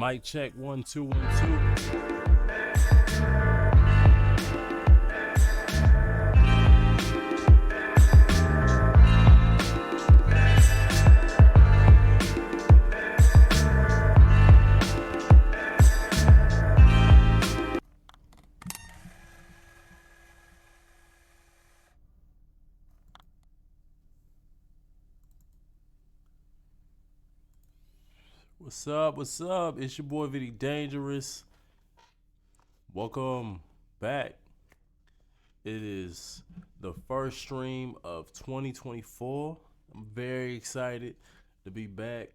Mic check 1 2 1 2. What's up? What's up? It's your boy Vinnie-Dangerous. Welcome back. It is the first stream of 2024. I'm very excited to be back.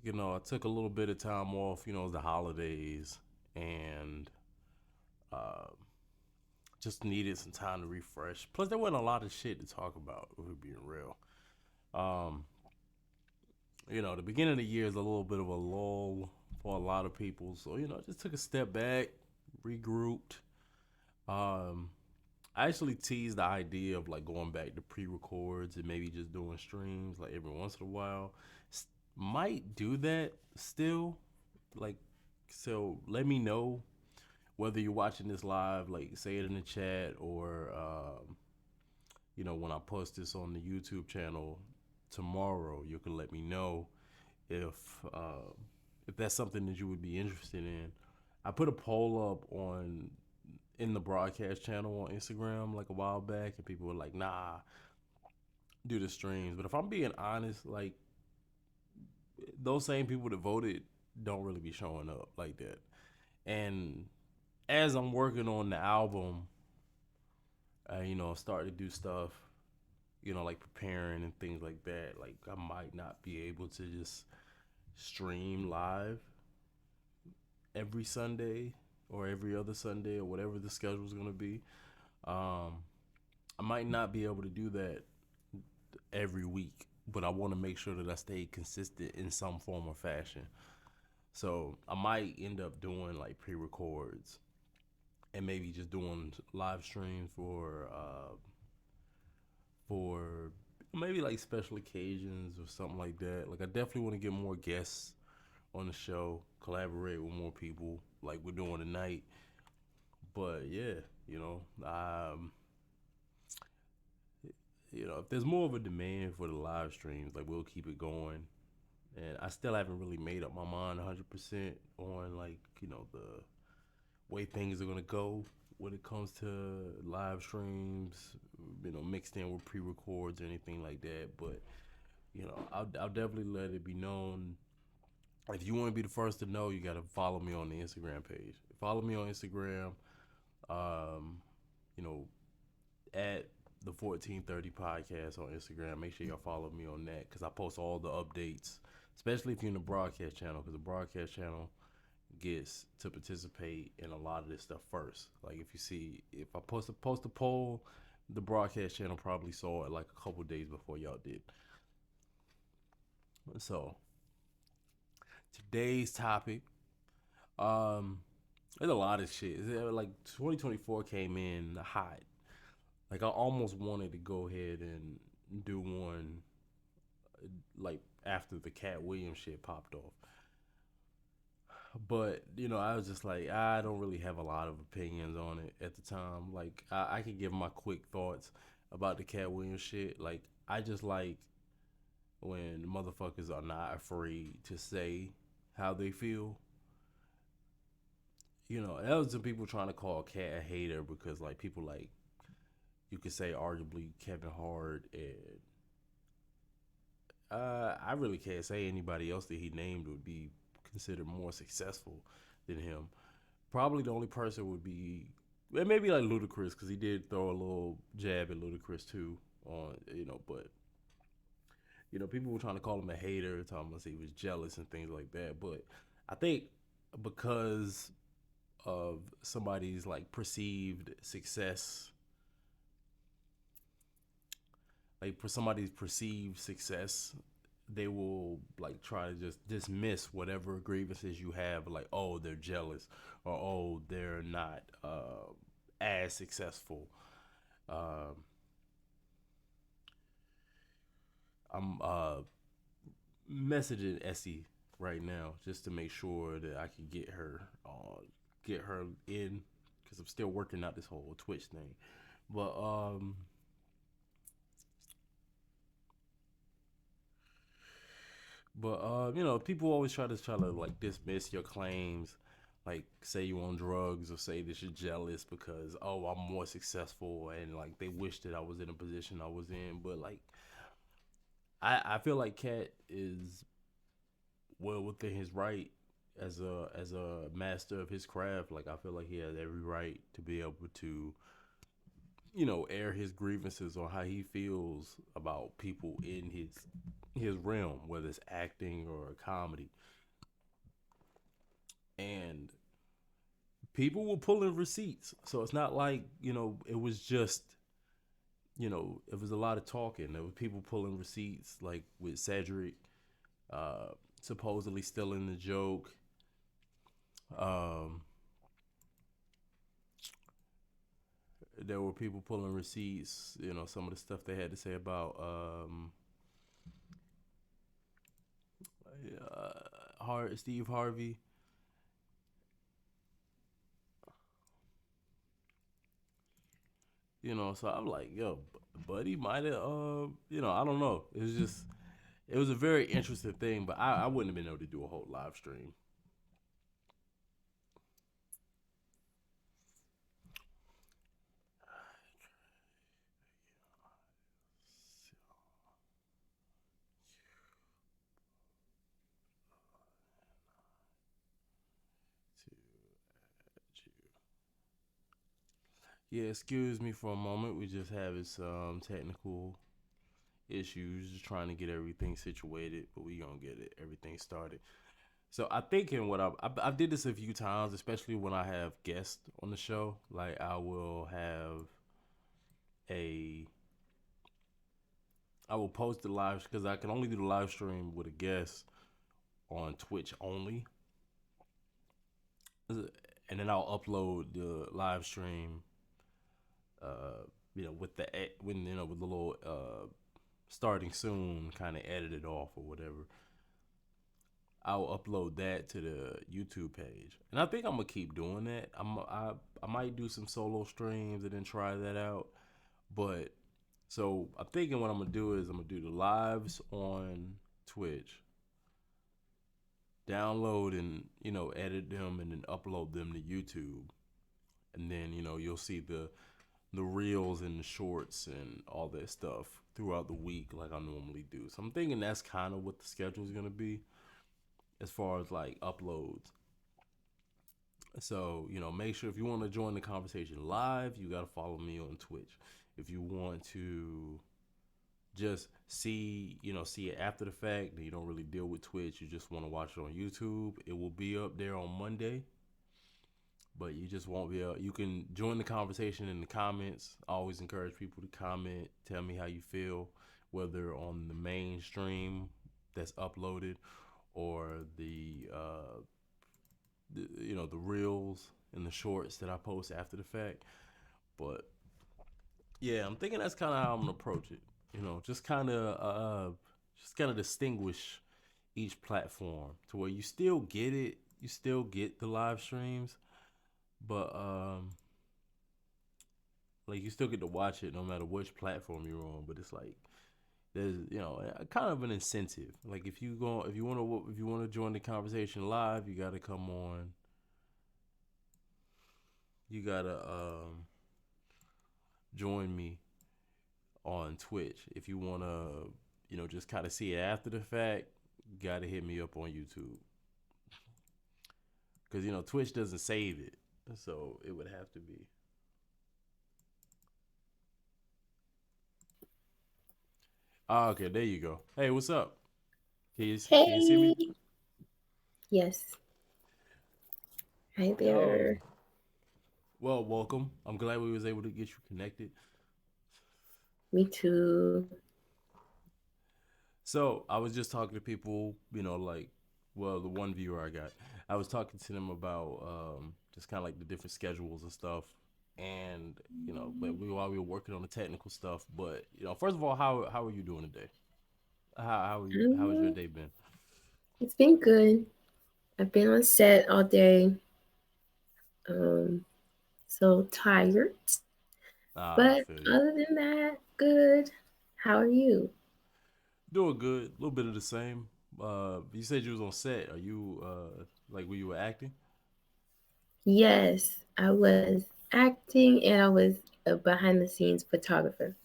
I took a little bit of time off. It was the holidays, and uh, just needed some time to refresh. Plus, there wasn't a lot of shit to talk about, if we're being real. Um, the beginning of the year is a little bit of a lull for a lot of people. So, just took a step back, regrouped. Um, I actually teased the idea of like going back to pre-records and maybe just doing streams like every once in a while. Might do that still. Like, so let me know whether you're watching this live, like say it in the chat or, when I post this on the YouTube channel tomorrow, you can let me know if that's something that you would be interested in. I put a poll up in the broadcast channel on Instagram like a while back, and people were like, "Nah, do the streams." But if I'm being honest, like those same people that voted don't really be showing up like that. And as I'm working on the album, start to do stuff, like preparing and things like that. Like I might not be able to just stream live every Sunday or every other Sunday or whatever the schedule is going to be. I might not be able to do that every week, but I want to make sure that I stay consistent in some form or fashion. So I might end up doing like pre-records and maybe just doing live streams for maybe like special occasions or something like that. Like I definitely want to get more guests on the show, collaborate with more people like we're doing tonight. But yeah, if there's more of a demand for the live streams, like we'll keep it going. And I still haven't really made up my mind 100% on like, the way things are going to go when it comes to live streams, mixed in with pre-records or anything like that. But, I'll definitely let it be known. If you want to be the first to know, you got to follow me on the Instagram page. Follow me on Instagram, um, at the 1430 podcast on Instagram. Make sure y'all follow me on that because I post all the updates, especially if you're in the broadcast channel, because the broadcast channel gets to participate in a lot of this stuff first. Like if I post a poll, the broadcast channel probably saw it like a couple days before y'all did. So today's topic, there's a lot of shit. Like 2024 came in hot. Like I almost wanted to go ahead and do one like after the Katt Williams shit popped off. But, I was just like, I don't really have a lot of opinions on it at the time. Like, I could give my quick thoughts about the Katt Williams shit. Like, I just like when motherfuckers are not afraid to say how they feel. That was some people trying to call Katt a hater because, like, people like, you could say arguably Kevin Hart and I really can't say anybody else that he named would be considered more successful than him. Probably the only person would be maybe like Ludacris because he did throw a little jab at Ludacris too. But people were trying to call him a hater, talking about he was jealous and things like that. But I think because of somebody's like perceived success, like for somebody's perceived success, they will like try to just dismiss whatever grievances you have, like, oh, they're jealous or oh, they're not as successful. um, I'm messaging Essie right now just to make sure that I can get her in because I'm still working out this whole Twitch thing. But people always try to like dismiss your claims, like say you on drugs or say that you're jealous because I'm more successful and like they wish that I was in a position I was in. But like I feel like Cat is well within his right as a master of his craft. Like I feel like he has every right to be able to air his grievances on how he feels about people in his realm, whether it's acting or comedy. And people were pulling receipts, so it's not like it was just it was a lot of talking. There were people pulling receipts, like with Cedric uh supposedly stealing the joke. um there were people pulling receipts, some of the stuff they had to say about Steve Harvey. So I'm like, yo, buddy might have, I don't know. It was a very interesting thing, but I wouldn't have been able to do a whole live stream. Yeah, excuse me for a moment. We just having some technical issues, just trying to get everything situated, but we gonna get everything started. So I think in what I did this a few times, especially when I have guests on the show. Like a I will post the live because I can only do the live stream with a guest on Twitch only, and then I'll upload the live stream. With the when with the little starting soon kind of edited off or whatever. I'll upload that to the YouTube page, and I think I'm gonna keep doing that. I might do some solo streams and then try that out. But so I'm thinking what I'm gonna do is I'm gonna do the lives on Twitch, download and edit them and then upload them to YouTube, and then you'll see the reels and the shorts and all that stuff throughout the week like I normally do. So I'm thinking that's kind of what the schedule is gonna be as far as like uploads. So, make sure if you want to join the conversation live, you got to follow me on Twitch. If you want to just see it after the fact, and you don't really deal with Twitch, you just want to watch it on YouTube, it will be up there on Monday. But you just won't be able, you can join the conversation in the comments. I always encourage people to comment, tell me how you feel, whether on the main stream that's uploaded or the reels and the shorts that I post after the fact. But yeah, I'm thinking that's kind of how I'm gonna approach it. Just kind of distinguish each platform to where you still get it, you still get the live streams, but like you still get to watch it no matter which platform you're on. But it's like there's a kind of an incentive. Like if you want to join the conversation live, you got to come on. You gotta join me on Twitch. If you wanna, just kind of see it after the fact, you gotta hit me up on YouTube because Twitch doesn't save it, so it would have to be. Ah, okay, there you go. Hey, what's up? Can you see me? Hey, yes. Hi Um, there. well, welcome. I'm glad we was able to get you connected. Me too. So I was just talking to people, like, well, the one viewer I got, I was talking to them about just kind of like the different schedules and stuff, and but while we were working on the technical stuff, but first of all, how are you doing today? How are you? How has your Um, day been? It's been good. I've been on set all day. Um, so tired. Ah, I But feel you. other than that, good. How are you? Doing good. A little bit of the same. You said you was on set. Are you like where you were acting? Yes, I was acting and I was a behind the scenes photographer.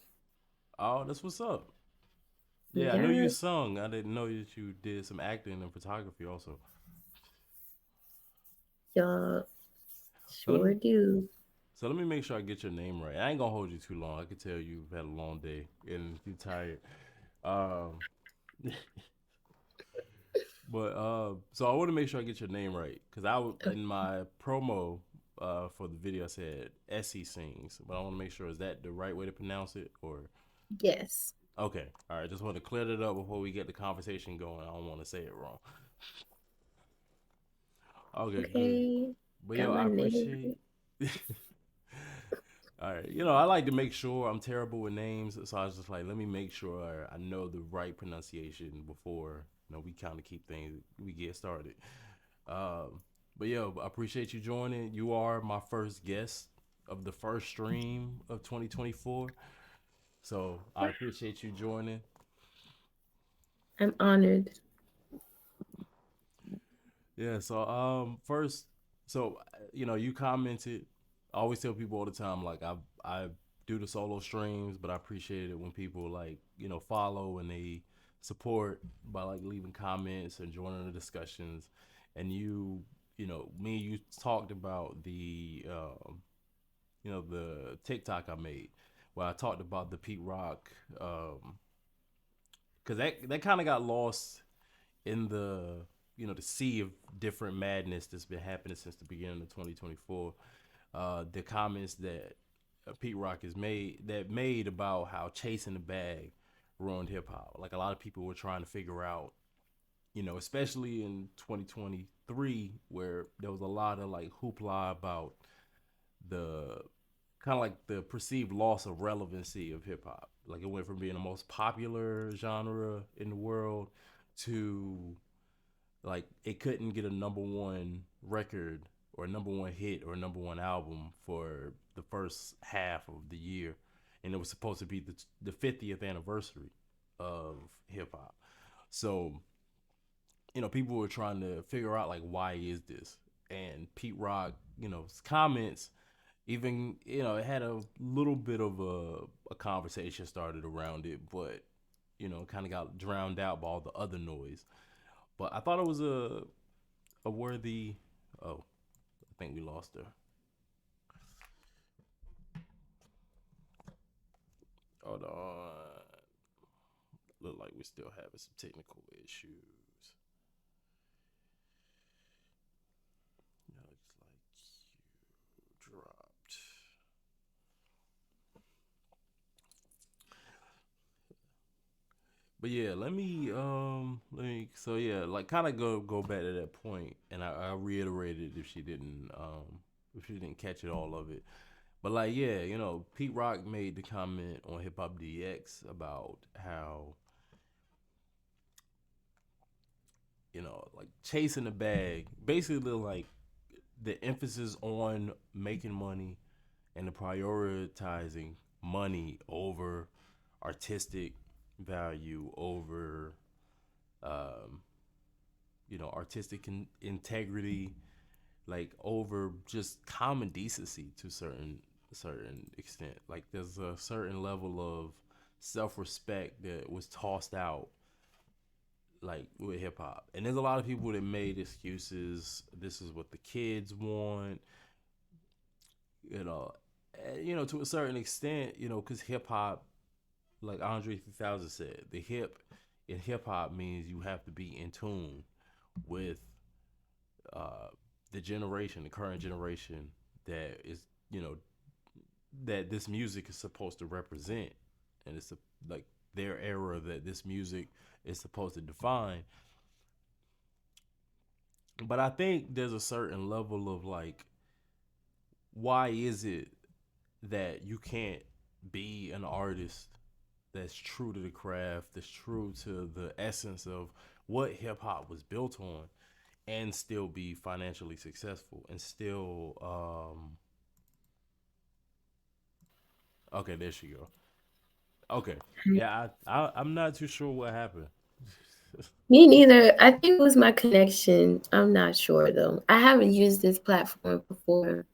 Oh, that's what's up. Yeah, I know you Yes, sung. I didn't know that you did some acting and photography also. y'all So let sure me do. let me make sure I get your name right. I ain't gonna hold you too long. I can tell you've had a long day and you're tired. Um, but so I want to make sure I get your name right because Oh, in my promo for the video I said Essie sings, but I want to make sure is that the right way to pronounce it or yes. okay. All right, just want to clear that up before we get the conversation going. I don't want to say it wrong. Okay, good. Okay. But yo, Got I my name appreciate. right. All right, I like to make sure I'm terrible with names, so I was just like, let me make sure I know the right pronunciation before we kind of keep things we get started. Um, but yo, I appreciate you joining. You are my first guest of the first stream of 2024, so I appreciate you joining. I'm honored. Yeah. So first, so you commented. I always tell people all the time, like I do the solo streams, but I appreciate it when people like follow and they support by like leaving comments and joining the discussions. And me and you talked about the TikTok I made where I talked about the Pete Rock, because that kind of got lost in the sea of different madness that's been happening since the beginning of 2024. The comments that Pete Rock has made about how chasing the bag ruined hip hop. Like a lot of people were trying to figure out, especially in 2023, where there was a lot of like hoopla about the kind of like the perceived loss of relevancy of hip hop. Like it went from being the most popular genre in the world to like it couldn't get a number one record or a number one hit or a number one album for the first half of the year, and it was supposed to be the 50th anniversary of hip hop. So people were trying to figure out like why is this, and Pete Rock, his comments even it had a little bit of a conversation started around it, but kind of got drowned out by all the other noise. But I thought it was a worthy. Oh, I think we lost her. Hold on. Look like we're still having some technical issues. Looks like you dropped. But yeah, let me so yeah, like kind of go back to that point, and I reiterated if she didn't catch it all of it. But like yeah, Pete Rock made the comment on Hip Hop DX about how like chasing the bag, basically like the emphasis on making money and the prioritizing money over artistic value, over um, artistic integrity, like over just common decency to certain extent. Like there's a certain level of self-respect that was tossed out like with hip hop. And there's a lot of people that made excuses. This is what the kids want, you know. To a certain extent, because hip hop, like Andre 3000 said, the hip in hip hop means you have to be in tune with uh, the current generation that is, that this music is supposed to represent, and like their era that this music is supposed to define. But I think there's a certain level of like, why is it that you can't be an artist that's true to the craft, that's true to the essence of what hip hop was built on, and still be financially successful and still okay, there she go. Okay. Yeah, I'm not too sure what happened. Me neither. I think it was my connection. I'm not sure though. I haven't used this platform before,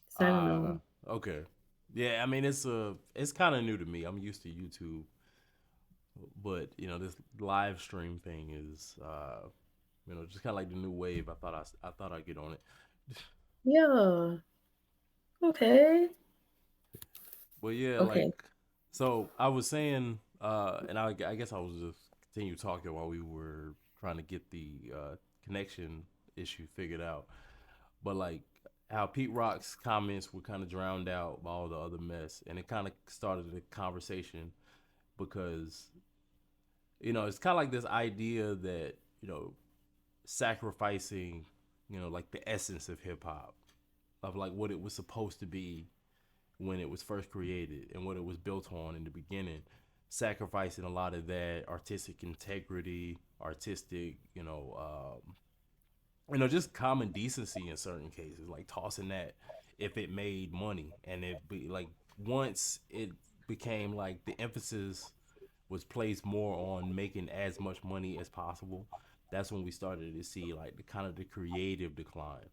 so I don't uh know. okay. Yeah, I mean it's kind of new to me. I'm used to YouTube, but this live stream thing is just kind of like the new wave. I thought I'd get on it. Yeah. Okay. But yeah, like, Okay. so I was saying, and I guess I was just continue talking while we were trying to get the connection issue figured out. But like how Pete Rock's comments were kind of drowned out by all the other mess, and it kind of started a conversation because it's kind of like this idea that sacrificing like the essence of hip hop, of like what it was supposed to be when it was first created and what it was built on in the beginning, sacrificing a lot of that artistic integrity, artistic, just common decency in certain cases, like tossing that if it made money, and it be like once it became like the emphasis was placed more on making as much money as possible. That's when we started to see like the kind of the creative decline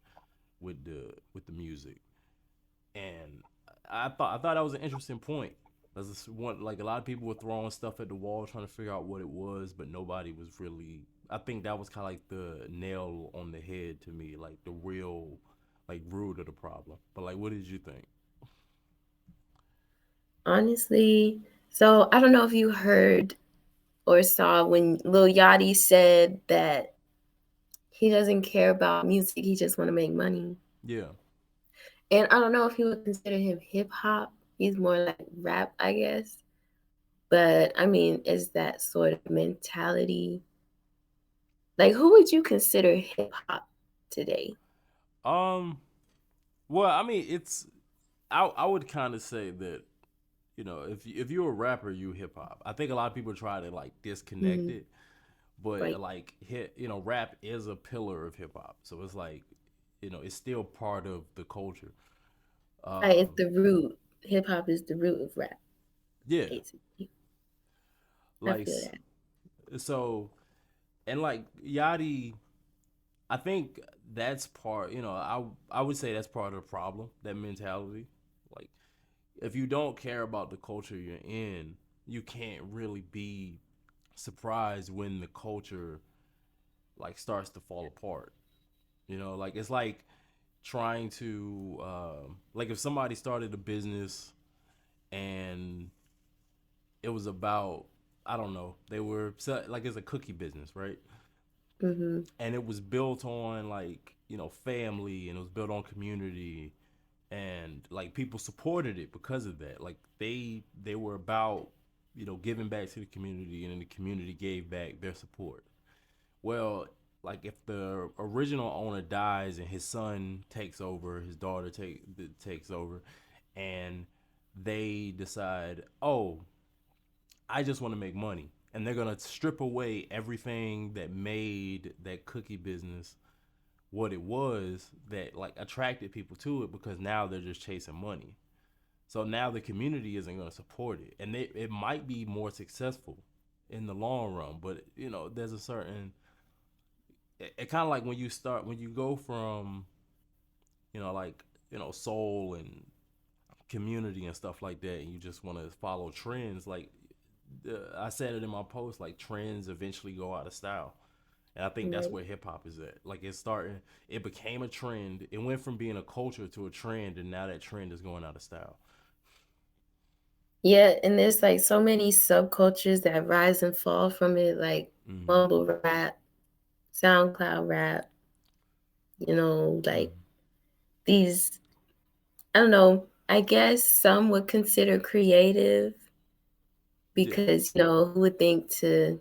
with the music. And I thought that was an interesting point. That's just one, like a lot of people were throwing stuff at the wall trying to figure out what it was, but nobody was really. I think that was kind of like the nail on the head to me, like the real, like root of the problem. But like, what did you think? Honestly, so I don't know if you heard or saw when Lil Yachty said that he doesn't care about music, he just want to make money. Yeah. And I don't know if he would consider him hip hop. He's more like rap, I guess. But I mean, is that sort of mentality? Like, who would you consider hip hop today? Um. Well, I mean, I would kind of say that if you're a rapper, you hip hop. I think a lot of people try to like disconnect Mm, it, but right. like rap is a pillar of hip hop, so it's like it's still part of the culture. It's Um, the root. Hip hop is the root of rap, yeah, basically. I like feel that. so, and like Yachty, I think that's part. I would say that's part of the problem. That mentality, like if you don't care about the culture you're in, you can't really be surprised when the culture like starts to fall apart. Like it's like trying to like if somebody started a business and it was about, I don't know, they were like it's a cookie business, right? Mm-hmm. And it was built on like family, and it was built on community, and like people supported it because of that. Like they were about giving back to the community, and then the community gave back their support. Well, like if the original owner dies and his son takes over, his daughter takes over, and they decide, oh, I just want to make money, and they're gonna strip away everything that made that cookie business what it was, that like attracted people to it, because now they're just chasing money. So now the community isn't going to support it, and it might be more successful in the long run. But there's a certain, it kind of like when you go from like soul and community and stuff like that, and you just want to follow trends. Like I said it in my post, like trends eventually go out of style. And I think that's Right. where hip hop is at. Like it's starting, it became a trend. It went from being a culture to a trend, and now that trend is going out of style. Yeah, and there's like so many subcultures that rise and fall from it, like Mm-hmm. mumble rap, SoundCloud rap, like Mm-hmm. these, I don't know, I guess some would consider creative Yeah. because, who would think to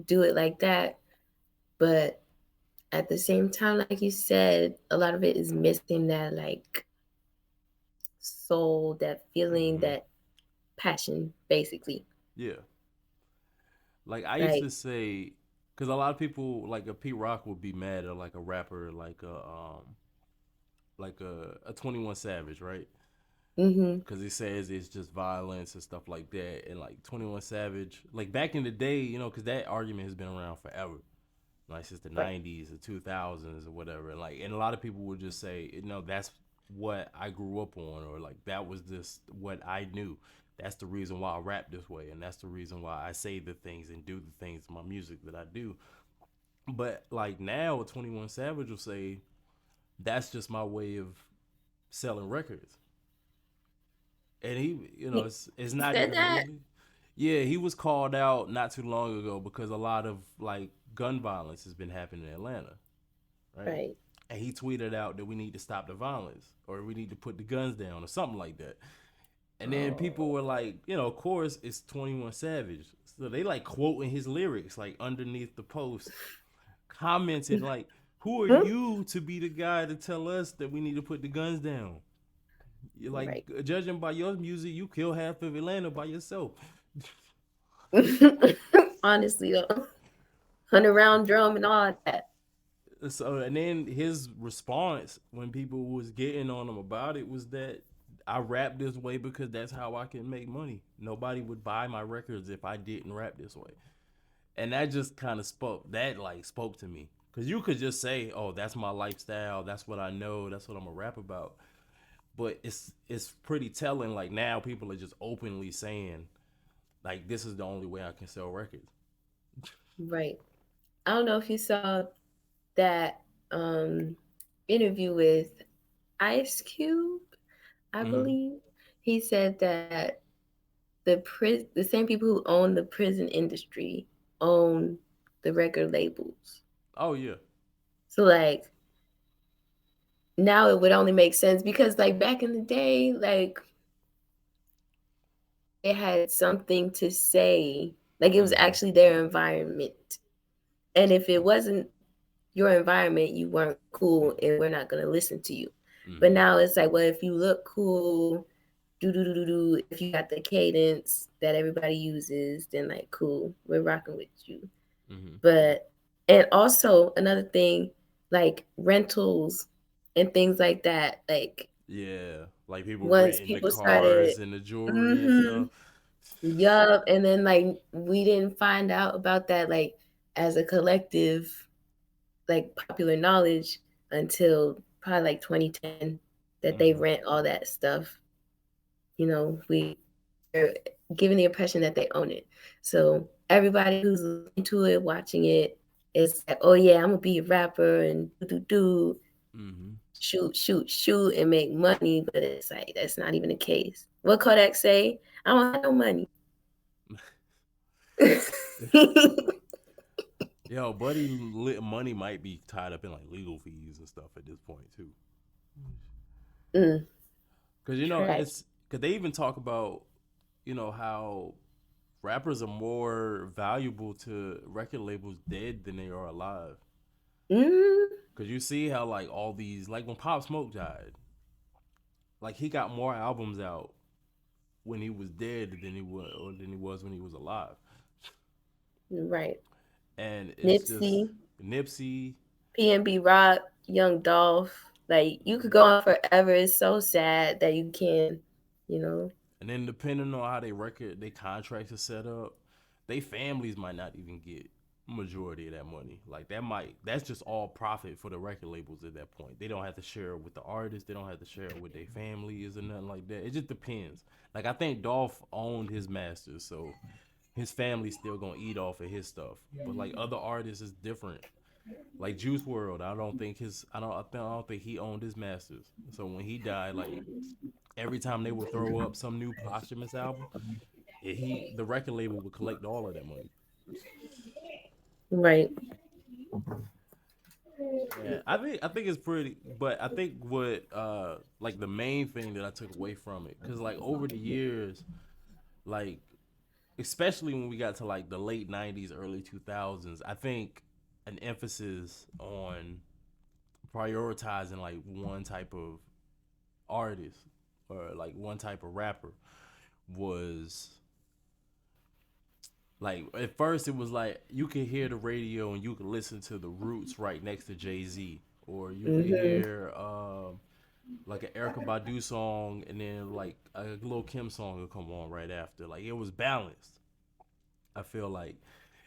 do it like that? But at the same time, like you said, a lot of it is missing that like soul, that feeling, Mm-hmm. that passion, basically. Yeah. Like I used Like, to say. because a lot of people like a Pete Rock would be mad at like a rapper like a 21 Savage, right? Mhm. Because he says it's just violence and stuff like that. And like 21 Savage, like back in the day, because that argument has been around forever, like since the Right. 90s, the 2000s, or whatever. And a lot of people would just say, that's what I grew up on, or like that was just what I knew. That's the reason why I rap this way, and that's the reason why I say the things and do the things in my music that I do. But like now, 21 Savage will say, that's just my way of selling records. And He, it's he not said even that. really. Yeah, he was called out not too long ago because a lot of like gun violence has been happening in Atlanta, right? Right. And he tweeted out that we need to stop the violence or we need to put the guns down or something like that. And then people Oh. were like, of course it's 21 Savage. So they like quoting his lyrics like underneath the post, commenting like, who are Hmm? you to be the guy to tell us that we need to put the guns down? You're like, Right. judging by your music, you kill half of Atlanta by yourself. Honestly, though, 100 round drum and all that. So, and then his response when people was getting on him about it was that I rap this way because that's how I can make money. Nobody would buy my records if I didn't rap this way. And that just kind of spoke to me. Cause you could just say, "Oh, that's my lifestyle. That's what I know. That's what I'm gonna rap about." But it's pretty telling. Like now, people are just openly saying, "Like this is the only way I can sell records." Right. I don't know if you saw that um interview with Ice Cube, I Mm-hmm. believe. He said that the same people who own the prison industry own the record labels. Oh yeah. So like now it would only make sense because like back in the day, like they had something to say. Like it was Mm-hmm. actually their environment. And if it wasn't your environment, you weren't cool and we're not gonna listen to you. But Mm-hmm. now it's like, well, if you look cool, do do do do do, if you got the cadence that everybody uses, then like cool, we're rocking with you. Mm-hmm. But and also another thing, like rentals and things like that, like Yeah, like people once renting the people started, cars and the jewelry and mm-hmm, stuff. yup, and then like we didn't find out about that like as a collective, like popular knowledge until probably like 2010 that they Mm-hmm. rent all that stuff. They're giving the impression that they own it. So everybody who's into it, watching it, is like, oh yeah, I'm gonna be a rapper and do Mm-hmm. shoot, shoot, shoot, and make money. But it's like that's not even the case. What Kodak say? I don't have no money. Yo, money might be tied up in like legal fees and stuff at this point too. Mm, Cause trash. it's cause they even talk about how rappers are more valuable to record labels dead than they are alive. Mm, Cause you see how like all these like when Pop Smoke died, like he got more albums out when he was dead than he was when he was alive. right. And it's just Nipsey, Nipsey. PNB Rock, Young Dolph. Like you could go on forever. It's so sad that you can, you know. And then depending on how they contracts are set up, they families might not even get majority of that money. Like that's just all profit for the record labels at that point. They don't have to share it with the artists. They don't have to share it with their families or nothing like that. It just depends. Like I think Dolph owned his masters, so his family's still gonna eat off of his stuff. But like other artists is different. Like Juice World, I don't think he owned his masters. So when he died, like every time they would throw up some new posthumous album, the record label would collect all of that money. Right. Yeah, I think it's pretty, but I think what like the main thing that I took away from it, because like over the years, like especially when we got to like the late '90s, early 2000s, I think an emphasis on prioritizing like one type of artist or like one type of rapper was Like at first, it was like you could hear the radio and you could listen to the Roots right next to Jay Z, or you could Mhm. hear like an Erica Badu song, and then like a Lil Kim song would come on right after. Like it was balanced. I feel like,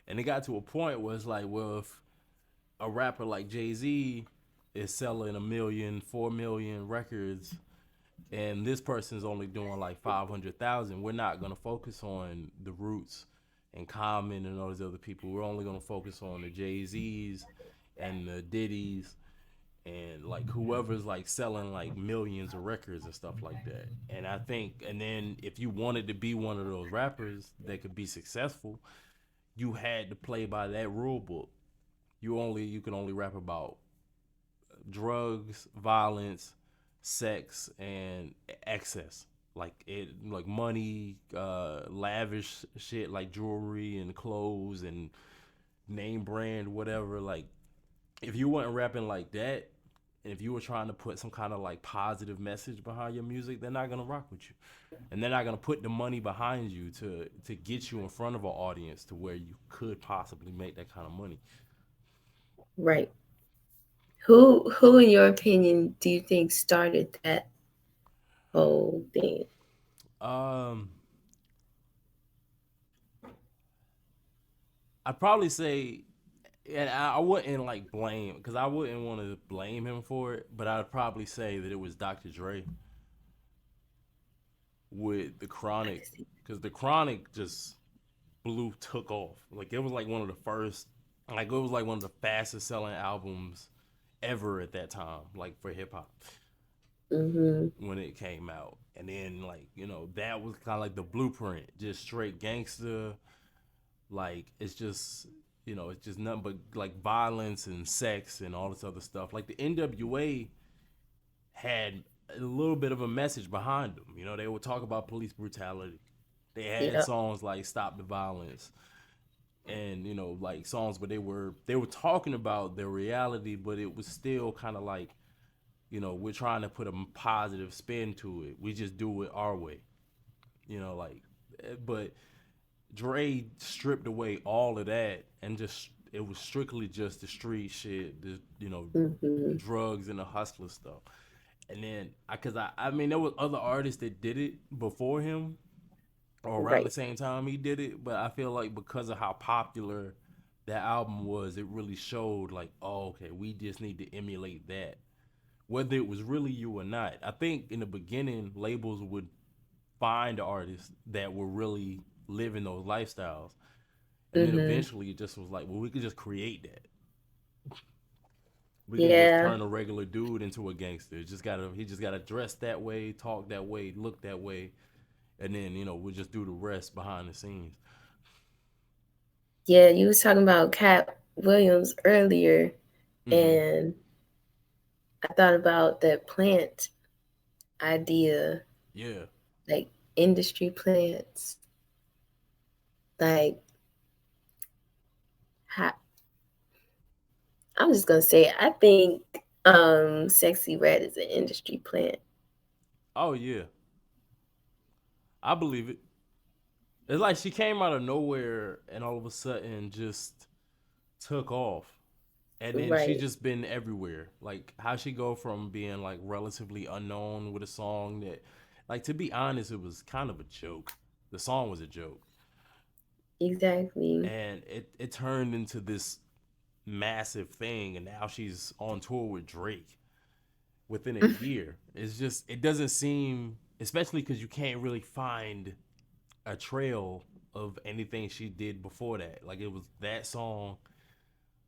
and it got to a point where it's like, well, if a rapper like Jay Z is selling 1 million, 4 million records, and this person's only doing like 500,000, we're not gonna focus on the Roots and Common and all these other people. We're only gonna focus on the Jay Z's and the Diddy's and like whoever's like selling like millions of records and stuff like that. And I think, and then if you wanted to be one of those rappers that could be successful, you had to play by that rule book. You can only rap about drugs, violence, sex, and excess. Like money, lavish shit like jewelry and clothes and name brand, whatever. Like if you weren't rapping like that, and if you were trying to put some kind of like positive message behind your music, they're not gonna rock with you, and they're not gonna put the money behind you to get you in front of an audience to where you could possibly make that kind of money. Right. Who in your opinion do you think started that whole thing? Um, I'd probably say, and I wouldn't like blame because I wouldn't want to blame him for it, but I'd probably say that it was Dr. Dre with the I Chronic, can see. because the Chronic just took off. Like it was like one of the first, like it was like one of the fastest selling albums ever at that time, like for hip hop Mhm. when it came out. And then like that was kind of like the blueprint, just straight gangster. Like it's just nothing but like violence and sex and all this other stuff. Like the NWA had a little bit of a message behind them. They would talk about police brutality. They had Yeah. songs like "Stop the Violence" and like songs where they were talking about their reality, but it was still kind of like we're trying to put a positive spin to it. We just do it our way. Like, but Dre stripped away all of that and just it was strictly just the street shit, Mhm. drugs and the hustler stuff. And then, cause I mean, there was other artists that did it before him or around the Right. same time he did it, but I feel like because of how popular that album was, it really showed like, oh, okay, we just need to emulate that, whether it was really you or not. I think in the beginning, labels would find artists that were really living those lifestyles. And then Mhm. eventually it just was like, well, we could just create that. We can just Yeah. turn a regular dude into a gangster. He just gotta dress that way, talk that way, look that way, and then we'll just do the rest behind the scenes. Yeah, you was talking about Cat Williams earlier, Mm-hmm. and I thought about that plant idea, Yeah. like industry plants. Like, ha- I'm just gonna say, it. I think Sexy Red is an industry plant. Oh yeah, I believe it. It's like she came out of nowhere and all of a sudden just took off. And then she Right. just been everywhere. Like how she go from being like relatively unknown with a song that, like to be honest, it was kind of a joke. The song was a joke, Exactly. and it turned into this massive thing. And now she's on tour with Drake within a year. It doesn't seem, especially because you can't really find a trail of anything she did before that. Like it was that song.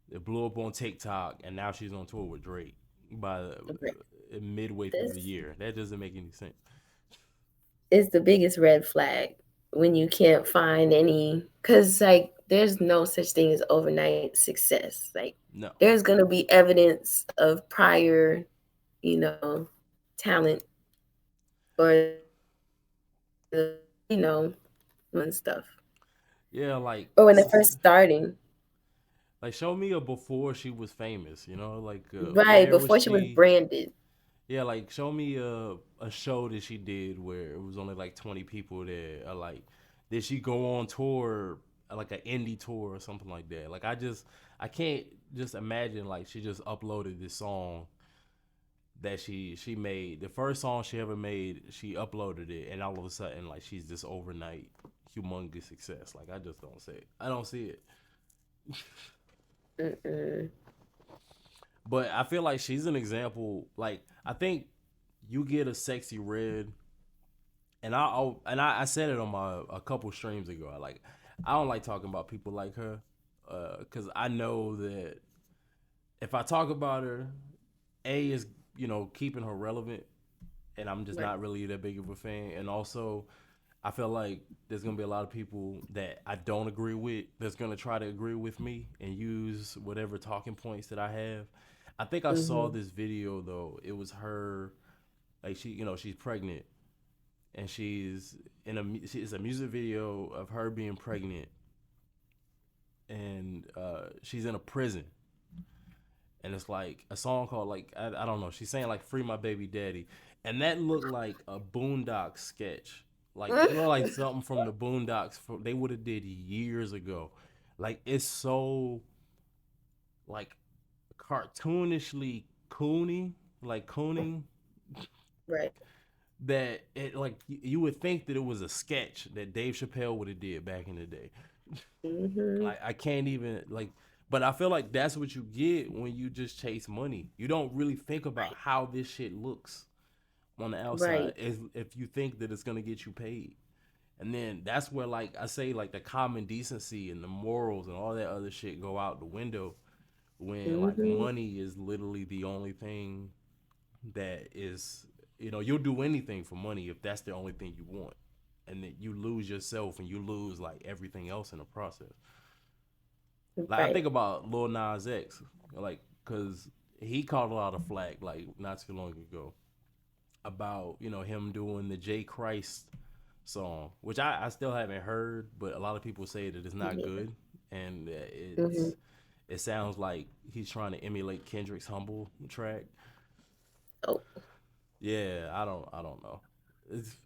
It blew up on TikTok, and now she's on tour with Drake by Right. midway through the This year. That doesn't make any sense. is the biggest red flag when you can't find any, because like there's no such thing as overnight success. Like No. there's gonna be evidence of prior, talent or and stuff. Yeah, Or when they're first starting. like show me a before she was famous. Like Right, where was before she was she? branded. Yeah, like show me a show that she did where it was only like 20 people there. Or like did she go on tour like an indie tour or something like that. Like I can't just imagine like she just uploaded this song that she made. The first song she ever made, she uploaded it, and all of a sudden like she's this overnight humongous success. Like I just don't see it. I don't see it. Mm-mm. But I feel like she's an example. Like I think you get a sexy red, and I said it on my a couple streams ago. I don't like talking about people like her, because I know that if I talk about her, a is keeping her relevant, and I'm just Right. not really that big of a fan. And also, I feel like there's gonna be a lot of people that I don't agree with that's gonna try to agree with me and use whatever talking points that I have. I think I saw Mm-hmm. this video though. It was her, like she's pregnant and it's a music video of her being pregnant, and she's in a prison, and it's like a song called like I don't know. She's saying like "Free My Baby Daddy," and that looked like a Boondocks sketch. Like it looked like something from the Boondocks they would have did years ago. Like it's so like cartoonishly coony, like cooning, Right. that it like you would think that it was a sketch that Dave Chappelle would have did back in the day. Mm-hmm. Like I can't even like, but I feel like that's what you get when you just chase money. You don't really think about Right. how this shit looks on the outside, Right. if you think that it's gonna get you paid. And then that's where like I say like the common decency and the morals and all that other shit go out the window when like Mm-hmm. money is literally the only thing that is, you'll do anything for money if that's the only thing you want. And then you lose yourself and you lose like everything else in the process. Like I Right. think about Lil Nas X, like because he caught a lot of flack like not too long ago about him doing the J Christ song, which I still haven't heard, but a lot of people say that it's not Yeah. good, and Mm-hmm. it sounds like he's trying to emulate Kendrick's Humble track. Oh. Yeah, I don't know. It's,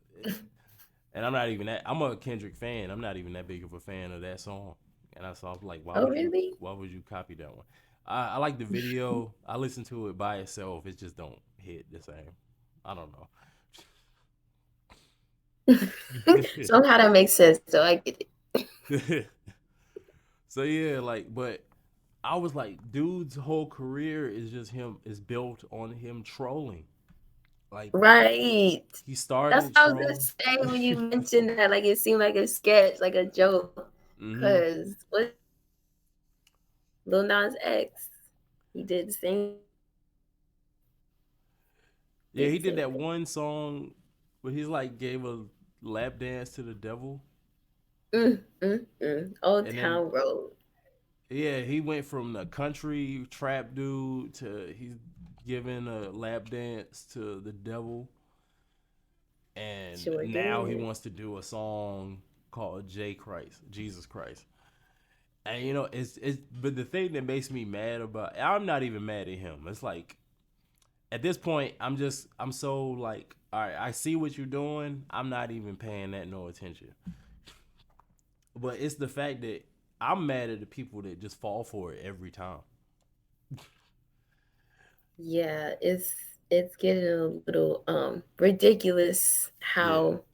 and I'm not even that. I'm a Kendrick fan. I'm not even that big of a fan of that song. And I saw like, Oh, really? why would you copy that one? I like the video. I listen to it by itself. It just don't hit the same. I don't Somehow that makes sense. So I get it. know. So yeah, like, but I was like, dude's whole career is just him is built on him trolling. Like Right. he That's started what I was gonna trolling. say when you mentioned that. Like it seemed like a sketch, like a joke. Hmm. Cause what Lil Nas X, he did the same. Yeah, Did he the did same that thing. one song where he's like gave a lap dance to the devil, Old and then Town Road. yeah, he went from the country trap dude to he's giving a lap dance to the devil, and Sure now he did. wants to do a song called J Christ, Jesus Christ. And it's but the thing that makes me mad about, I'm not even mad at him. It's like at this point I'm so like, all right, I see what you're doing. I'm not even paying that no attention. But it's the fact that I'm mad at the people that just fall for it every time. Yeah, it's getting a little ridiculous Yeah. how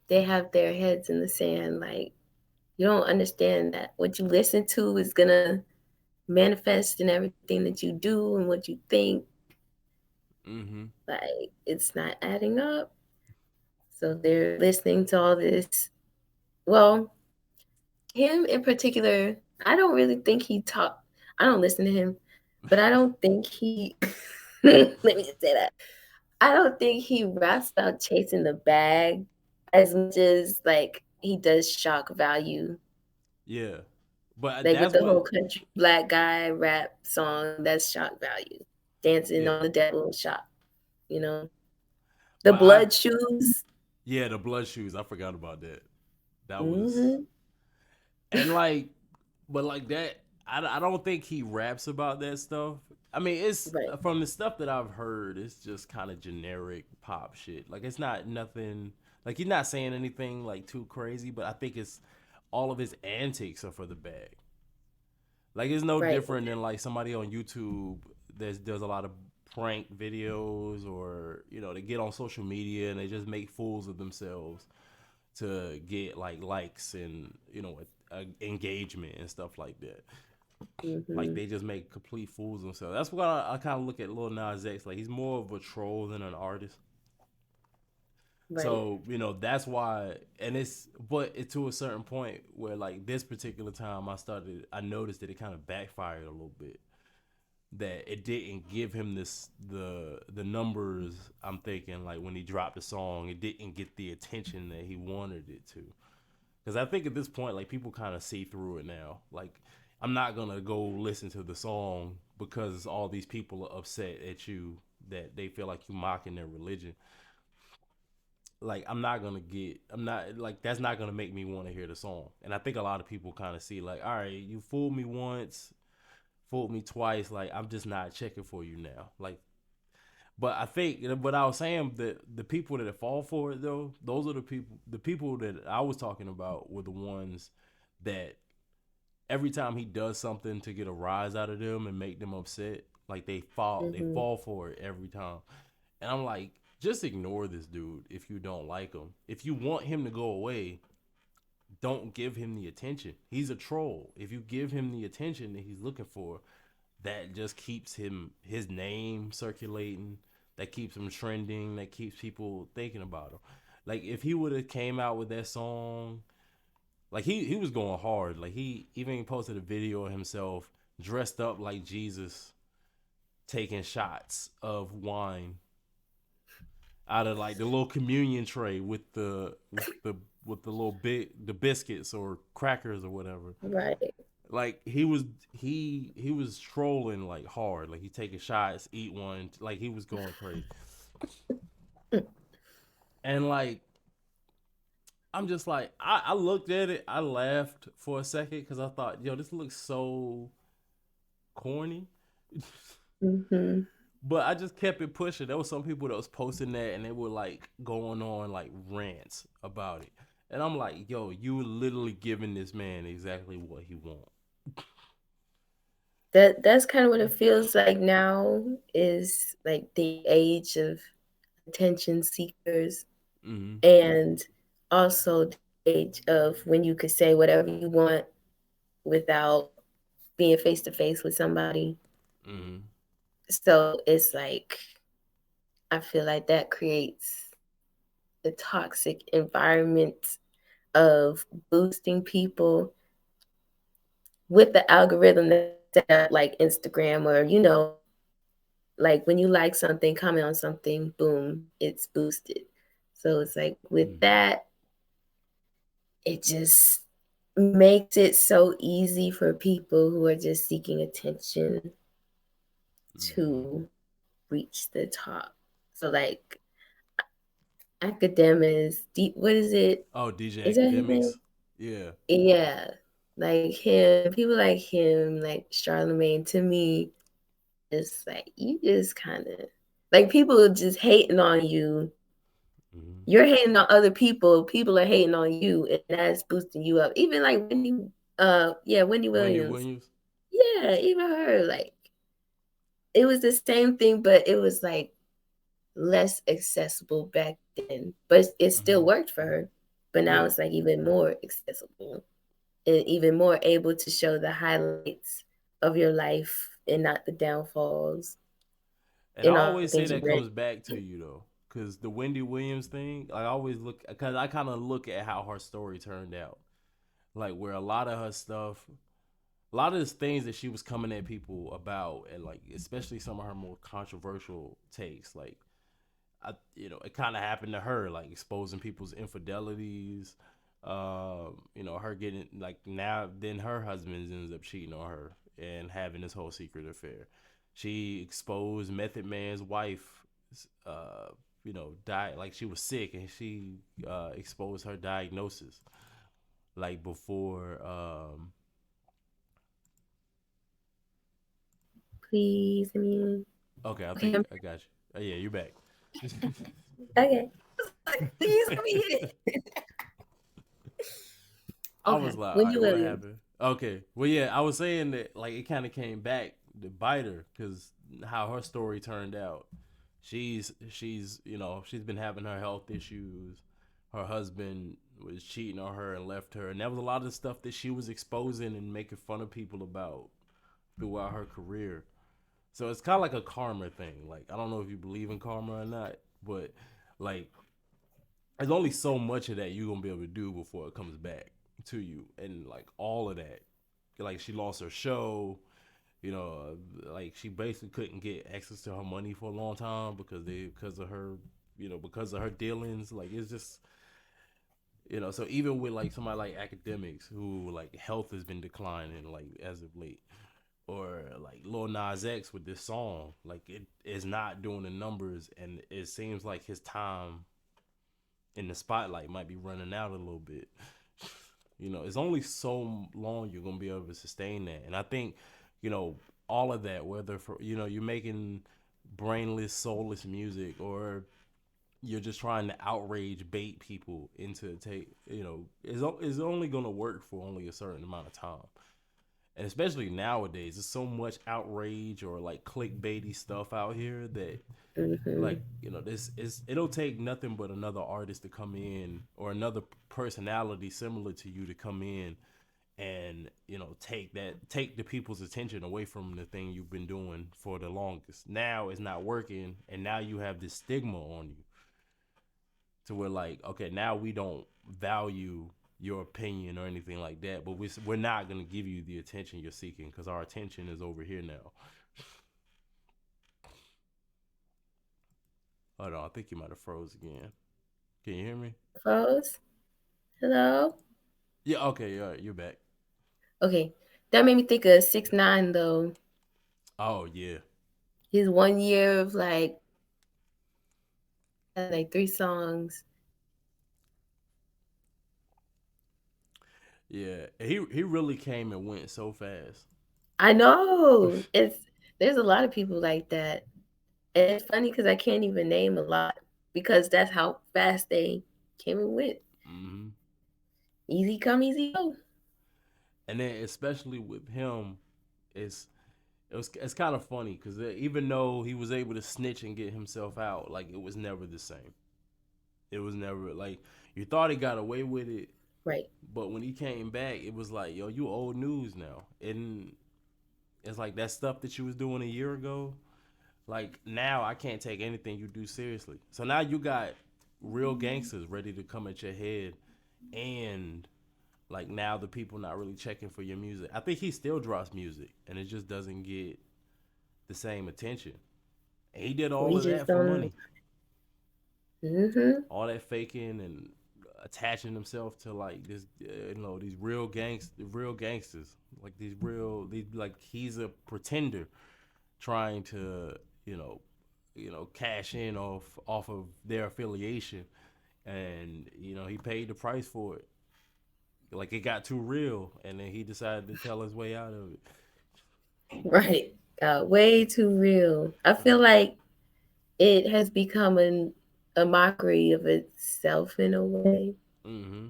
they have their heads in the sand. Like you don't understand that what you listen to is gonna manifest in everything that you do and what you think. Mm-hmm. Like it's not adding up. So they're listening to all this. Well, him in particular, I don't really think he talk. I don't listen to him, but I don't think he. Let me just say that I don't think he raps about chasing the bag as much as like he does shock value. Yeah. But Like with that's the what whole country black guy rap song, that's shock value. Dancing yeah. on the devil shock, you know. The But I blood shoes. yeah, the blood shoes. I forgot about that. That was Mm-hmm. and like but like that I don't think he raps about that stuff. I mean, it's Right. from the stuff that I've heard, it's just kind of generic pop shit. Like it's not nothing like he's not saying anything like too crazy, but I think it's all of his antics are for the bag. Like it's no Right. different than like somebody on YouTube that does a lot of prank videos, or they get on social media and they just make fools of themselves to get like likes and engagement and stuff like that. Like Hmm. they just make complete fools of themselves. That's why I kind of look at Lil Nas X. Like he's more of a troll than an artist. Right. So that's why, and to a certain point where like this particular time I noticed that it kind of backfired a little bit. That it didn't give him the numbers. I'm thinking like when he dropped the song, it didn't get the attention that he wanted it to. Because I think at this point, like people kind of see through it now. Like I'm not gonna go listen to the song because all these people are upset at you that they feel like you mocking their religion. Like I'm not like that's not gonna make me want to hear the song. And I think a lot of people kind of see like, all right, you fooled me once, fooled me twice. Like I'm just not checking for you now. Like, but I think what I was saying, that the people that fall for it though, those are the people. The people that I was talking about were the ones that every time he does something to get a rise out of them and make them upset, like they Hmm. fall for it every time. And I'm like, just ignore this dude if you don't like him. If you want him to go away, don't give him the attention. He's a troll. If you give him the attention that he's looking for, that just keeps his name circulating, that keeps him trending, that keeps people thinking about him. Like if he would have came out with that song, like he was going hard. Like he even posted a video of himself dressed up like Jesus taking shots of wine out of like the little communion tray with the little bit the biscuits or crackers or whatever. Right. Like he was trolling like hard. Like he taking shots, eat one. Like he was going crazy. And like I'm just like I looked at it. I laughed for a second because I thought, yo, this looks so corny. Hmm. But I just kept it pushing. There was some people that was posting that and they were like going on like rants about it. And I'm like, yo, you literally giving this man exactly what he wants. That's kind of what it feels like now, is like the age of attention seekers, Mm-hmm. and also the age of when you could say whatever you want without being face to face with somebody. Mm-hmm. So it's like, I feel like that creates a toxic environment of boosting people with the algorithm that's set up, like Instagram, or like when you like something, comment on something, boom, it's boosted. So it's like with Mm-hmm. that, it just makes it so easy for people who are just seeking attention Mm-hmm. to reach the top. So like Academics, deep, what is it? Oh, DJ Is that his name? Academics. Yeah. Yeah. Like him, people like him, like Charlemagne, to me, it's like you just kind of like people just hating on you. Mm-hmm. You're hating on other people. People are hating on you, and that's boosting you up. Even like Wendy Wendy Williams. Williams. Yeah, even her. Like it was the same thing, but it was like less accessible back then. But it still Mm-hmm. worked for her. But now Yeah. it's like even more accessible and even more able to show the highlights of your life and not the downfalls And I and all the always say things you that read. comes back to you though, because the Wendy Williams thing, like I always look, because I kind of look at how her story turned out, like where a lot of her stuff, a lot of the things that she was coming at people about, and like especially some of her more controversial takes, like it kind of happened to her, like exposing people's infidelities. Her getting like now, then her husband ends up cheating on her and having this whole secret affair. She exposed Method Man's wife. Died like she was sick, and she exposed her diagnosis like before. Please, I mean, Okay, I okay, think I got you. Oh, yeah, you're back. okay. Please let me hit it. I was Okay, like, all when right, you what gonna happened? Okay, well, yeah, I was saying that like it kind of came back to bite her because how her story turned out. She's she's been having her health issues. Her husband was cheating on her and left her, and that was a lot of the stuff that she was exposing and making fun of people about throughout her career. So it's kind of like a karma thing. Like I don't know if you believe in karma or not, but like there's only so much of that you're gonna be able to do before it comes back to you, and like all of that, like she lost her show, like she basically couldn't get access to her money for a long time because of her, because of her dealings. Like it's just, so even with like somebody like academics who like health has been declining like as of late, or like Lil Nas X with this song, like it is not doing the numbers, and it seems like his time in the spotlight might be running out a little bit. It's only so long you're gonna be able to sustain that, and I think, all of that, whether for you're making brainless, soulless music, or you're just trying to outrage bait people into take, is only gonna work for only a certain amount of time. And especially nowadays, there's so much outrage or like clickbaity stuff out here that mm-hmm. like this is it'll take nothing but another artist to come in or another personality similar to you to come in and take the people's attention away from the thing you've been doing for the longest. Now it's not working, and now you have this stigma on you to where like, okay, now we don't value your opinion or anything like that, but we're not going to give you the attention you're seeking because our attention is over here now. Hold on, I think you might have froze again. Can you hear me? Rose, hello. Yeah, okay, all right, you're back. Okay, that made me think of 6ix9ine though. Oh yeah, His 1 year of like had like 3 songs. yeah. He really came and went so fast. I know there's a lot of people like that, and it's funny because I can't even name a lot because that's how fast they came and went. Hmm. Easy come, easy go. And then especially with him, it's it's kind of funny because even though he was able to snitch and get himself out, like it was never the same. It was never like you thought he got away with it, Right. but when he came back, it was like, yo, you old news now, and it's like that stuff that you was doing a year ago. Like now, I can't take anything you do seriously. So now you got real gangsters ready to come at your head, and like now the people not really checking for your music. I think he still drops music, and it just doesn't get the same attention. And he did all We of just that for don't know. money, Mm-hmm. all that faking and attaching himself to like this, these real gangsters, like these like he's a pretender trying to, cash in off of their affiliation, and he paid the price for it. Like it got too real, and then he decided to tell his way out of it. Right. Got way too real. I feel like it has become a mockery of itself in a way Mm-hmm.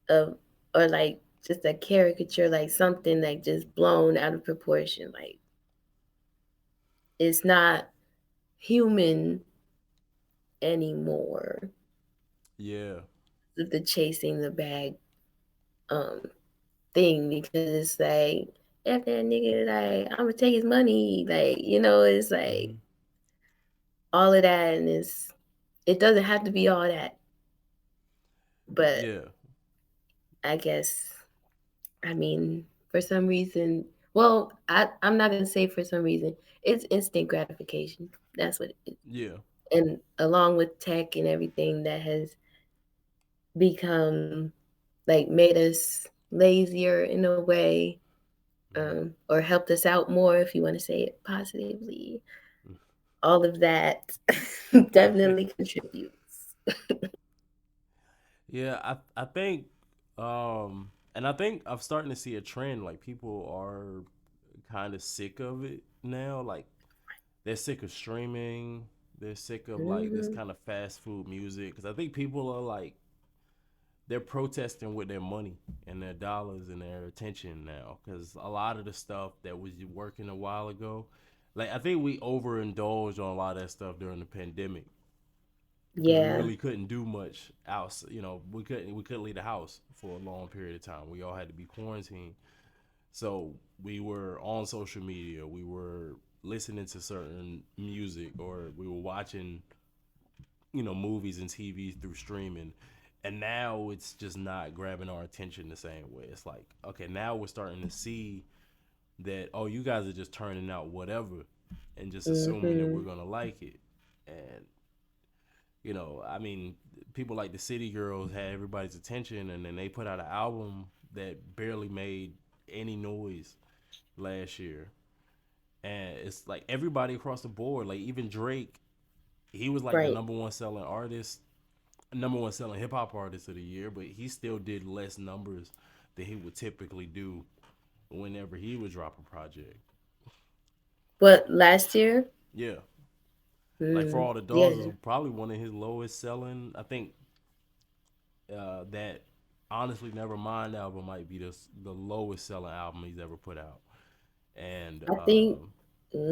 of, or like just a caricature, like something like just blown out of proportion. Like it's not human anymore. Yeah. The chasing the bag um thing, because it's like if that nigga, like I'm gonna take his money, like it's like Mm-hmm. all of that, and it doesn't have to be all that, but Yeah. I guess, I mean, for some reason, well, I'm not gonna say for some reason, it's instant gratification. That's what it is. Yeah. And along with tech and everything that has become like made us lazier in a way, Mm-hmm. or helped us out more, if you want to say it positively. All of that definitely contributes. Yeah, I think, and I think I'm starting to see a trend. Like people are kind of sick of it now. Like they're sick of streaming. They're sick of like this Hmm. kind of fast food music. Because I think people are like they're protesting with their money and their dollars and their attention now, because a lot of the stuff that was working a while ago, like I think we overindulged on a lot of that stuff during the pandemic because we Yeah. really couldn't do much else. You know, we couldn't leave the house for a long period of time. We all had to be quarantined, so we were on social media. We were listening to certain music, or we were watching, movies and TV through streaming. And now it's just not grabbing our attention the same way. It's like, okay, now we're starting to see that, oh, you guys are just turning out whatever and just assuming that we're Mhm. gonna like it. And I mean, people like the City Girls had everybody's attention, and then they put out an album that barely made any noise last year. And it's like everybody across the board, like even Drake, he was like the Right. number one selling artist, number one selling hip hop artist of the year, but he still did less numbers than he would typically do whenever he would drop a project. But last year, Yeah, like For mm, All the Dogs is yeah, probably one of his lowest selling. I think that honestly, Nevermind album might be the lowest selling album he's ever put out, and I think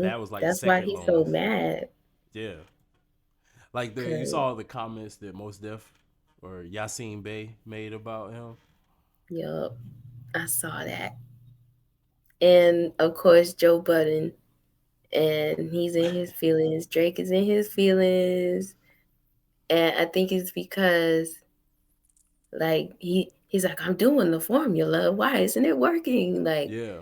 that was like that's why second he's so lowest. mad. Yeah, like the you Cause saw the comments that Most Def or Yasiin Bey made about him. yup, I saw that. And of course, Joe Budden, and he's in his feelings. Drake is in his feelings, and I think it's because like he's like, I'm doing the formula. Why isn't it working? Like Yeah.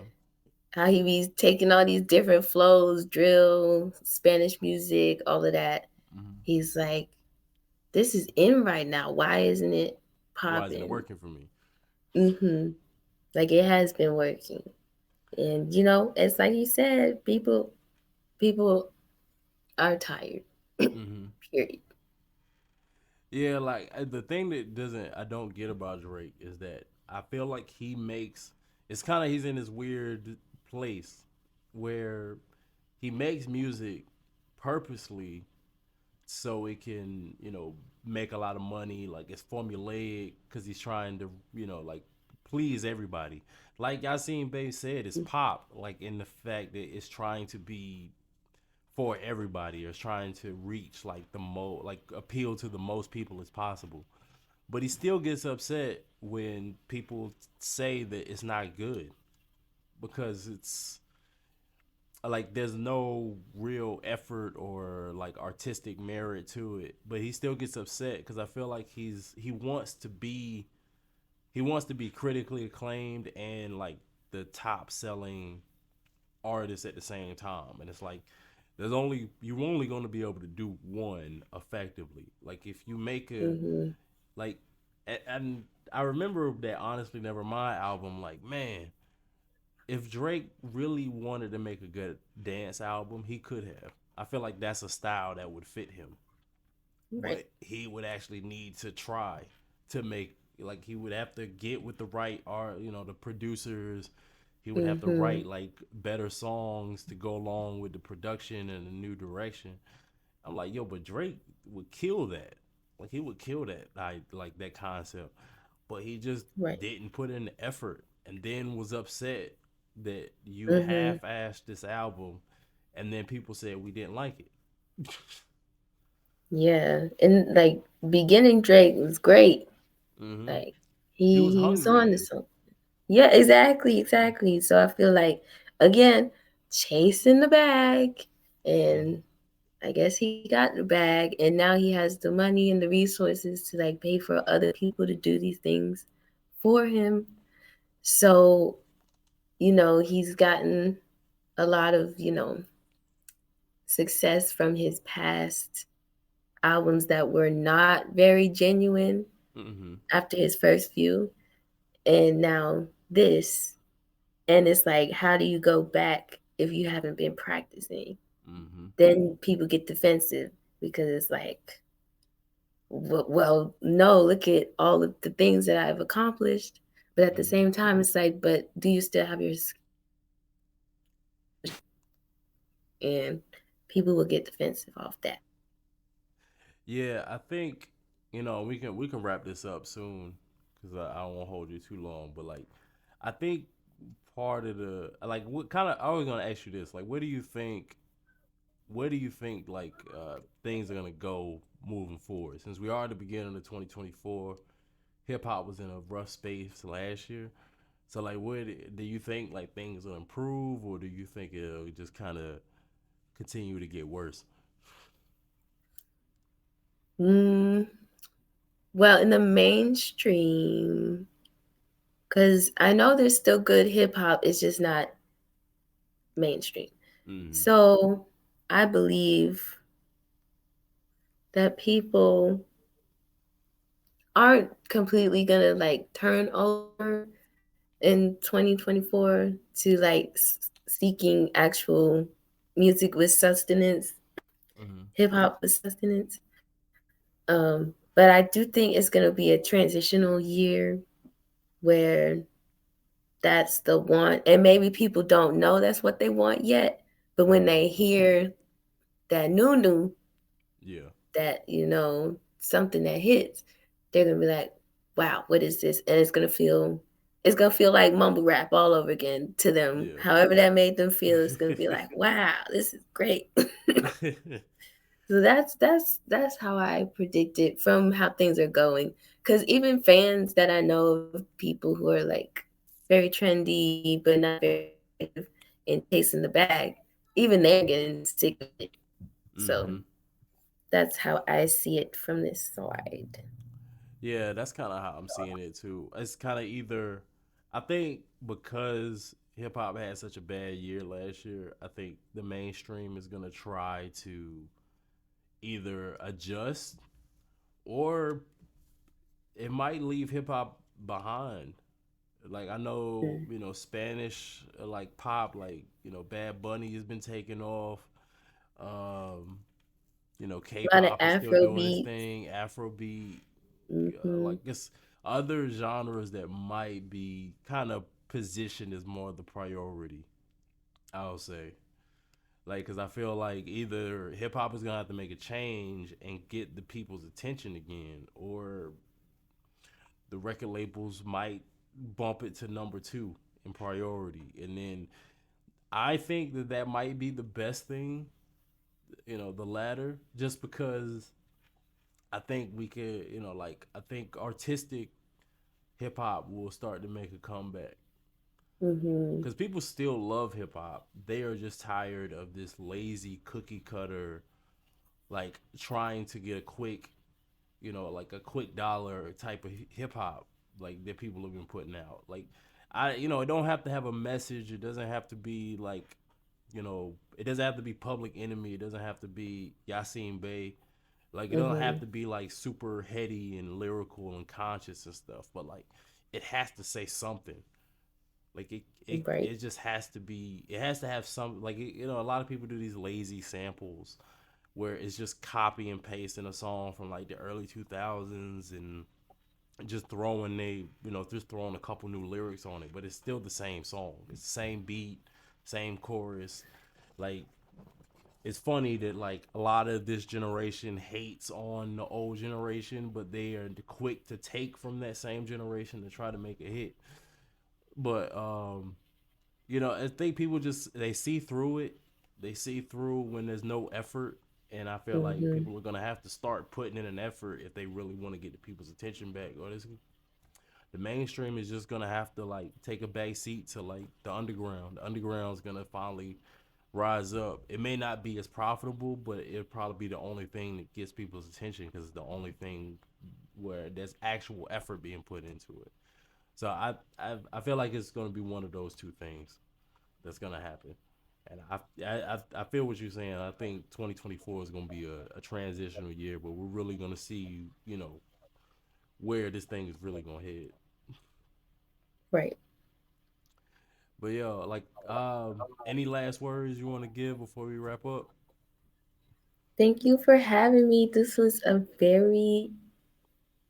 how he be taking all these different flows, drill, Spanish music, all of that. Hmm. He's like, this is in right now. Why isn't it Why isn't it popping? working for me? Mm-hmm. Like it has been working. And it's like you said, people are tired. Hmm. Period. Yeah, like the thing that doesn't I don't get about Drake is that I feel like he makes it's kind of he's in this weird place where he makes music purposely so it can make a lot of money. Like it's formulaic because he's trying to like please everybody. Like Yasin Bey said, it's pop. Like in the fact that it's trying to be for everybody, or is trying to reach like like appeal to the most people as possible. But he still gets upset when people say that it's not good, because it's like there's no real effort or like artistic merit to it. But he still gets upset because I feel like he wants to be critically acclaimed and like the top selling artist at the same time. And it's like you're only going to be able to do one effectively. Like if you make a Mm-hmm. like and I remember that Honestly Nevermind album, like, man, if Drake really wanted to make a good dance album, he could have. I feel like that's a style that would fit him. Right. But he would actually need to try to make, like, he would have to get with the right art, the producers. He would have to Mm-hmm. write like better songs to go along with the production and the new direction. I'm like, yo, but Drake would kill that. Like he would kill that. I like that concept. But he just Right. didn't put in the effort, and then was upset that you Mm-hmm. half-assed this album, and then people said we didn't like it. Yeah. And like beginning Drake was great. Hmm. Like He he was he was on hungry. to something. Yeah, exactly, exactly. So I feel like again, chasing the bag, Hmm. and I guess he got the bag, and now he has the money and the resources to like pay for other people to do these things for him. So, he's gotten a lot of, success from his past albums that were not very genuine Hmm. after his first few. And now this. And it's like, how do you go back if you haven't been practicing? Hmm. Then people get defensive because it's like, well, no, look at all of the things that I've accomplished. But at the Hmm. same time, it's like, but do you still have your and people will get defensive off that. Yeah, I think we can wrap this up soon. because I don't want to hold you too long. But like, I think part of the like what kind of I was gonna ask you this, like, where do you think like things are gonna go moving forward? Since we are at the beginning of 2024, hip hop was in a rough space last year. So like, where do you think like things will improve, or do you think it'll just kind of continue to get worse? Mm, well, in the mainstream, because I know there's still good hip hop, it's just not mainstream. Mm-hmm. So I believe that people aren't completely gonna like turn over in 2024 to like seeking actual music with sustenance, Mm-hmm. hip hop with sustenance. But I do think it's gonna be a transitional year where that's the want, and maybe people don't know that's what they want yet. But when Mm-hmm. they hear that new, Yeah. that something that hits, they're gonna be like, "Wow, what is this?" And it's gonna feel like mumble rap all over again to them. Yeah. However that made them feel, it's gonna be like, "Wow, this is great." So that's how I predict it from how things are going. Because even fans that I know of people who are like very trendy but not very creative and chasing the bag, even they're getting sick of it. So Mm-hmm. that's how I see it from this side. Yeah, that's kind of how I'm seeing it too. It's kind of either, I think because hip hop had such a bad year last year, I think the mainstream is gonna try to either adjust or it might leave hip hop behind. Like I know, Mm. Spanish like pop, like Bad Bunny has been taking off. Um, A lot of K-pop is still Afro doing its beats. thing. Afrobeat, Hmm. like it's other genres that might be kind of positioned as more the priority. I'll say, like, because I feel like either hip hop is gonna have to make a change and get the people's attention again, or the record labels might bump it to number two in priority, and then I think that might be the best thing, the latter, just because I think we could, like I think artistic hip hop will start to make a comeback Hmm. because people still love hip hop. They are just tired of this lazy cookie cutter, like trying to get a quick, like a quick dollar type of hip hop, like that people have been putting out. Like, it don't have to have a message. It doesn't have to be like, it doesn't have to be Public Enemy. It doesn't have to be Yasiin Bey. Like, it don't have Hmm. to be like super heady and lyrical and conscious and stuff. But like, it has to say something. Like Right. it just has to be. It has to have some. Like a lot of people do these lazy samples where it's just copy and paste in a song from like the early 2000s and just just throwing a couple new lyrics on it, but it's still the same song. It's the same beat, same chorus. Like, it's funny that like a lot of this generation hates on the old generation, but they are quick to take from that same generation to try to make a hit. But I think people just they see through it. They see through when there's no effort, and I feel like Hmm. people are gonna have to start putting in an effort if they really want to get the people's attention back. Or the mainstream is just gonna have to like take a back seat to like the underground. The underground's gonna finally rise up. It may not be as profitable, but it'll probably be the only thing that gets people's attention because it's the only thing where there's actual effort being put into it. So I feel like it's gonna be one of those two things that's gonna happen. And I feel what you're saying. I think 2024 is gonna be a transitional year, but we're really gonna see where this thing is really gonna head. Right. But yeah, like any last words you want to give before we wrap up? Thank you for having me. This was a very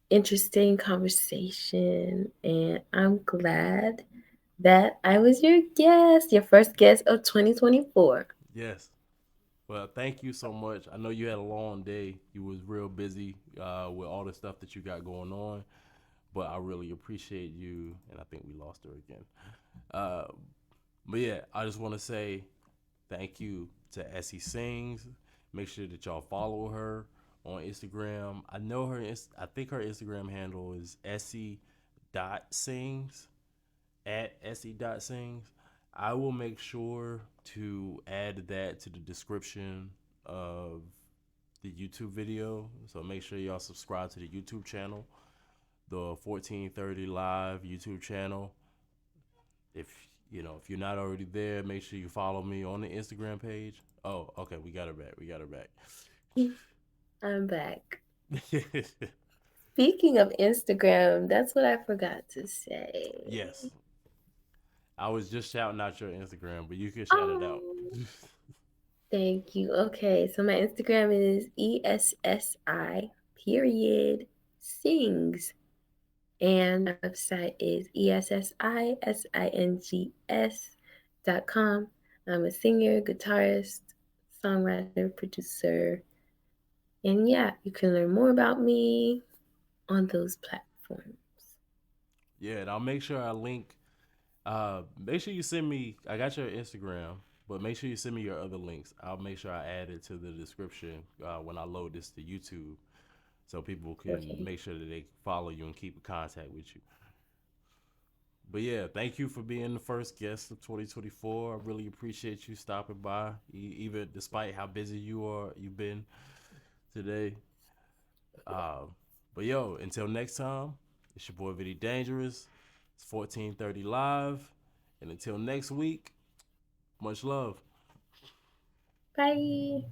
interesting conversation, and I'm glad that I was your guest, your first guest of 2024. Yes. Well, thank you so much. I know you had a long day. You was real busy with all the stuff that you got going on. but I really appreciate you. And I think we lost her again. Uh, but yeah, I just want to say thank you to Essie Sings. Make sure that y'all follow her on Instagram. I know her. I think her Instagram handle is Essie.sings at Essie.sings. I will make sure to add that to the description of the YouTube video. So make sure y'all subscribe to the YouTube channel, the 1430 Live YouTube channel. If if you're not already there, make sure you follow me on the Instagram page. Oh, okay, we got her back. We got her back. I'm back. Speaking of Instagram, that's what I forgot to say. Yes, I was just shouting out your Instagram, but you can shout it out. Oh, thank you. Okay, so my Instagram is ESSI period sings. And my website is ESSISINGS.com. I'm a singer, guitarist, songwriter, producer. And yeah, you can learn more about me on those platforms. Yeah, and I'll make sure I link. Make sure you send me. I got your Instagram, but make sure you send me your other links. I'll make sure I add it to the description when I load this to YouTube, so people can Okay. make sure that they follow you and keep in contact with you. But yeah, thank you for being the first guest of 2024. I really appreciate you stopping by, even despite how busy you've been today. Uh, but yo, until next time, it's your boy Vinnie-Dangerous. It's 1430 Live. And until next week, much love. Bye.